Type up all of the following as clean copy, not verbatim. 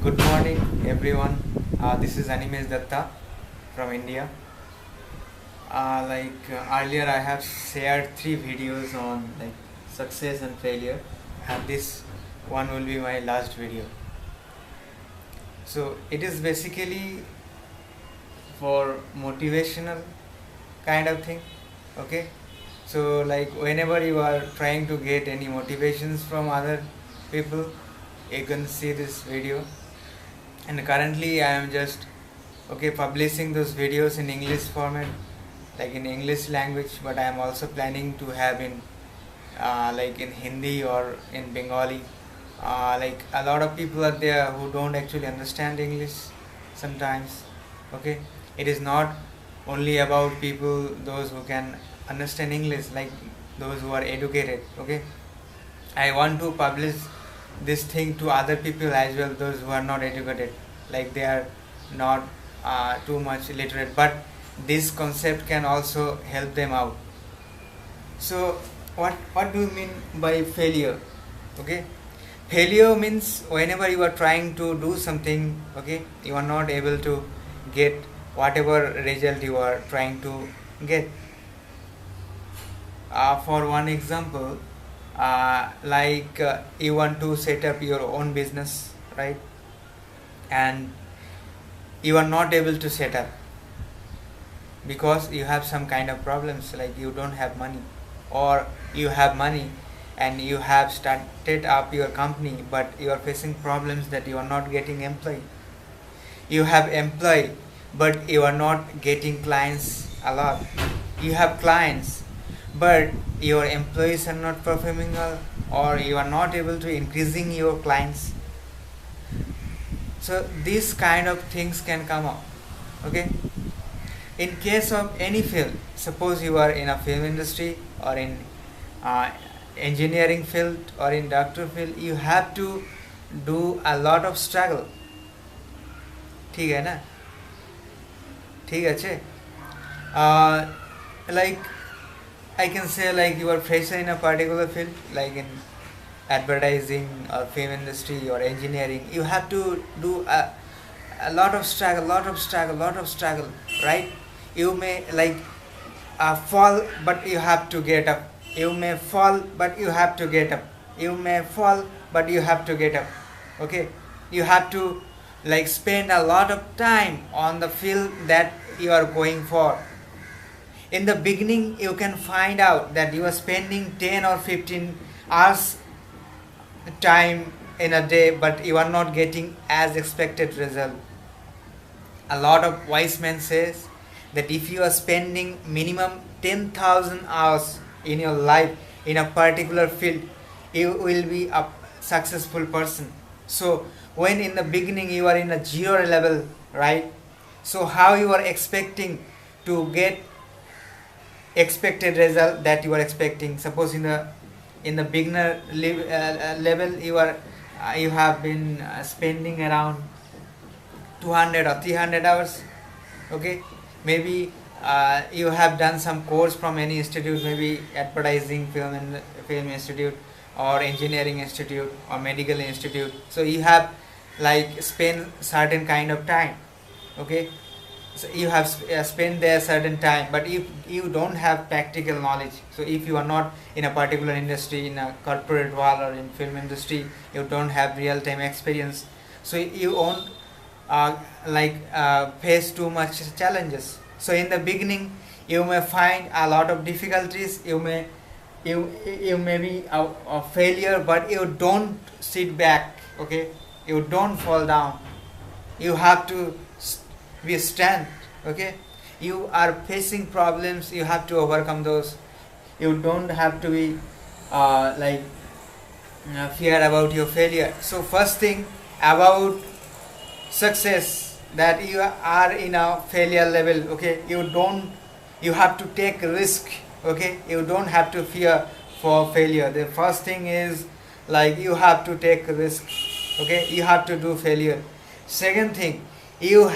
Good morning, everyone. This is Animesh Datta from India. Earlier, I have shared three videos on success and failure, and this one will be my last video. So it is basically for motivational kind of thing. Okay. So whenever you are trying to get any motivations from other people, you can see this video. And currently I am just publishing those videos in English format, like in English language, but I am also planning to have in in Hindi or in Bengali. A lot of people are there who don't actually understand English sometimes. Okay, it is not only about people those who can understand English, like those who are educated. Okay, I want to publish this thing to other people as well, those who are not educated, like they are not too much literate, but this concept can also help them out. So what do you mean by failure? Okay, failure means whenever you are trying to do something, okay, you are not able to get whatever result you are trying to get. For one example, you want to set up your own business, right? And you are not able to set up because you have some kind of problems, like you don't have money, or you have money and you have started up your company, but you are facing problems that you are not getting employee. You have employee, but you are not getting clients a lot. You have clients, but your employees are not performing well, or you are not able to increasing your clients. So these kind of things can come up. Okay, in case of any field, suppose you are in a film industry or in engineering field or in doctor field, you have to do a lot of struggle. ठीक है ना? ठीक है. Like I can say, like you are fresher in a particular field, like in advertising or film industry or engineering, you have to do a lot of struggle, right? You may fall, but you have to get up. You may fall, but you have to get up. You may fall, but you have to get up. Okay, you have to spend a lot of time on the field that you are going for. In the beginning, you can find out that you are spending 10 or 15 hours time in a day, but you are not getting as expected result. A lot of wise men says that if you are spending minimum 10,000 hours in your life in a particular field, you will be a successful person. So when in the beginning you are in a zero level, right? So how you are expecting to get expected result that you are expecting? Suppose in the beginner level, you have been spending around 200 or 300 hours. Okay, maybe you have done some course from any institute, maybe advertising, film institute, or engineering institute, or medical institute. So you have spent certain kind of time. Okay, so you have spent there certain time, but if you don't have practical knowledge, so if you are not in a particular industry, in a corporate world or in film industry, you don't have real-time experience, so you won't face too much challenges. So in the beginning you may find a lot of difficulties, you may be a failure, but you don't sit back. Okay, you don't fall down, you have to be stand. Okay, you are facing problems, you have to overcome those. You don't have to be fear about your failure. So first thing about success, that you are in a failure level. Okay, you have to take risk. Okay, you don't have to fear for failure. The first thing is you have to take risk. Okay, you have to do failure. Second thing, you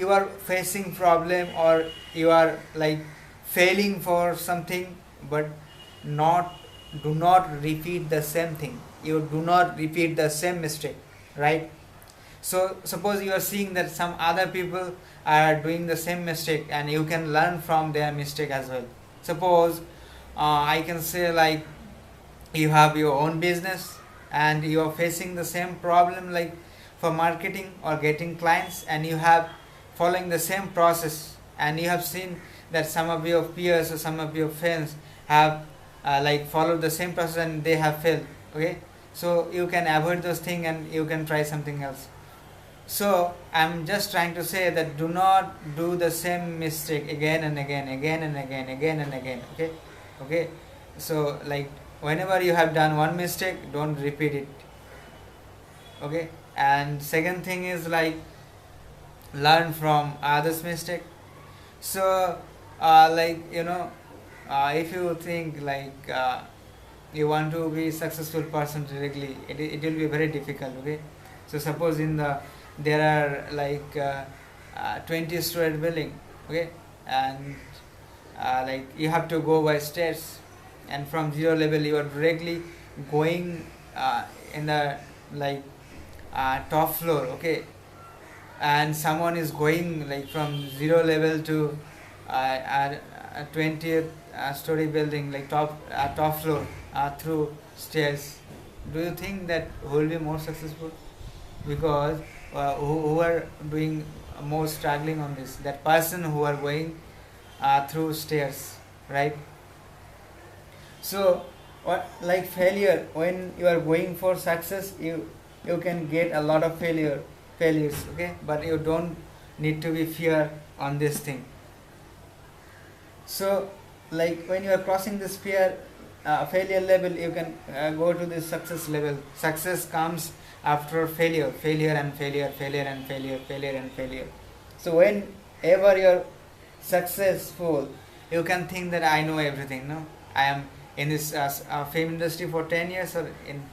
are facing problem, or you are failing for something, but do not repeat the same thing. You do not repeat the same mistake, right? So suppose you are seeing that some other people are doing the same mistake, and you can learn from their mistake as well. Suppose I can say like you have your own business and you are facing the same problem like for marketing or getting clients, and you have following the same process, and you have seen that some of your peers or some of your friends have like followed the same process and they have failed. Okay, so you can avoid those things and you can try something else. So I'm just trying to say that do not do the same mistake again and again, again and again, again and again. Okay, okay. So like whenever you have done one mistake, don't repeat it. Okay. And second thing is like learn from others' mistake. So like if you think like you want to be successful person directly, it will be very difficult. Okay. So suppose in the there are like 20-story building. Okay, and like you have to go by stairs, and from zero level you are directly going in the like top floor. Okay, and someone is going like from zero level to a 20th story building, like top floor through stairs. Do you think that who will be more successful? Because who are doing more struggling on this, that person who are going through stairs, right? So what like failure, when you are going for success, you can get a lot of failures. Okay, but you don't need to be fear on this thing. So like when you are crossing this failure level, you can go to this success level. Success comes after failure and failure, failure and failure, failure and failure. So whenever you're successful, you can think that I know everything. No, I am in this film industry for 10 years, or in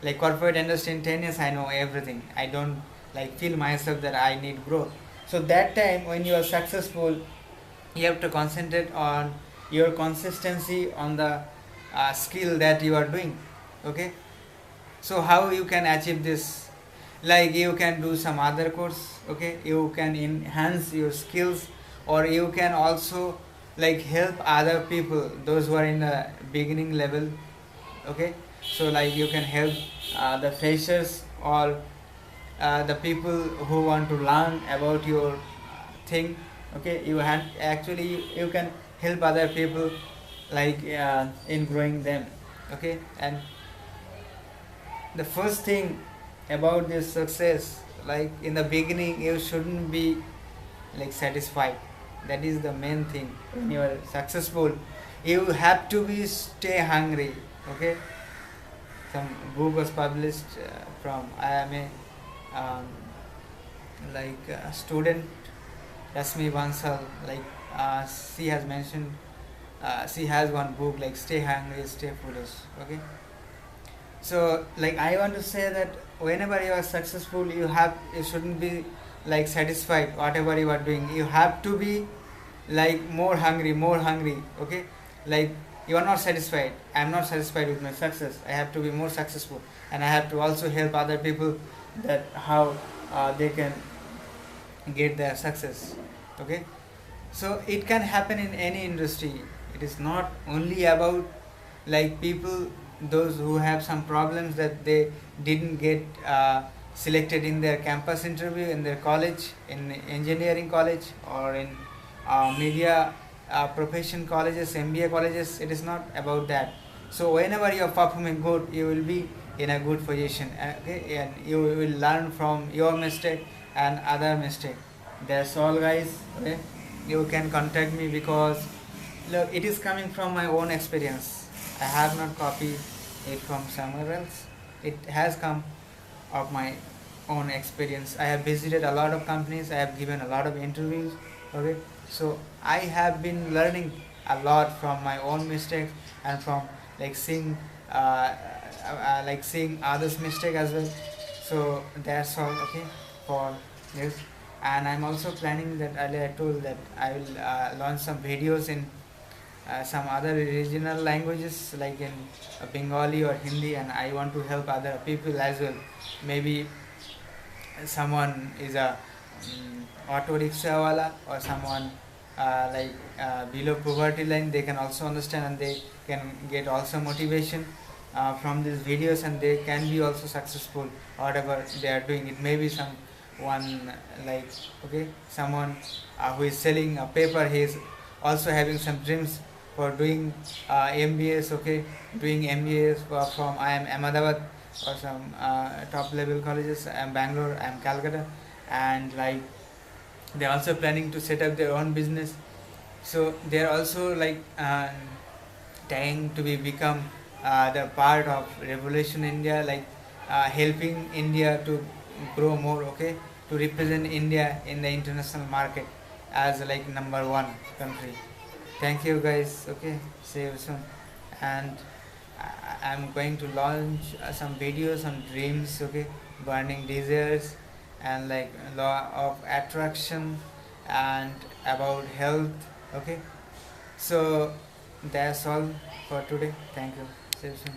like corporate industry in 10 years, I know everything. I don't like feel myself that I need growth. So that time when you are successful, you have to concentrate on your consistency, on the skill that you are doing. Okay, so how you can achieve this? Like you can do some other course. Okay, you can enhance your skills, or you can also like help other people, those who are in the beginning level. Okay, so like you can help the freshers, or the people who want to learn about your thing. Okay, you can help other people like in growing them. Okay, and the first thing about this success, like in the beginning you shouldn't be like satisfied. That is the main thing. When you are successful, you have to be stay hungry. Okay, some book was published from I am a like student Rasmi Bansal, like she has mentioned, she has one book like stay hungry, stay foolish. Okay, so like I want to say that whenever you are successful, you shouldn't be like satisfied whatever you are doing. You have to be like more hungry. Okay, like you are not satisfied. I am not satisfied with my success. I have to be more successful, and I have to also help other people that how they can get their success. Okay, so it can happen in any industry. It is not only about like people, those who have some problems that they didn't get selected in their campus interview, in their college, in engineering college, or in media profession colleges, MBA colleges. It is not about that. So whenever you are performing good, you will be in a good position. Okay, and you will learn from your mistake and other mistake. That's all, guys. Okay, you can contact me, because look, it is coming from my own experience. I have not copied it from somewhere else. It has come of my own experience. I have visited a lot of companies. I have given a lot of interviews. Okay, so I have been learning a lot from my own mistakes, and from like seeing others' mistake as well. So that's all. Okay, for this. And I'm also planning that earlier I told that I will launch some videos in some other regional languages, like in Bengali or Hindi, and I want to help other people as well. Maybe someone is a auto rickshaw wala, or someone below poverty line, they can also understand and they can get also motivation from these videos, and they can be also successful whatever they are doing. It may be someone like, okay, someone who is selling a paper, he is also having some dreams for doing MBAs, okay, doing MBAs from I am Ahmedabad or some top level colleges. I am Bangalore, I am Calcutta, and like they're also planning to set up their own business. So they're also trying to become the part of revolution India, helping India to grow more, okay, to represent India in the international market as like number one country. Thank you guys, okay, see you soon. And I'm going to launch some videos on dreams, okay, burning desires, and like law of attraction, and about health, okay. So that's all for today. Thank you, see you soon.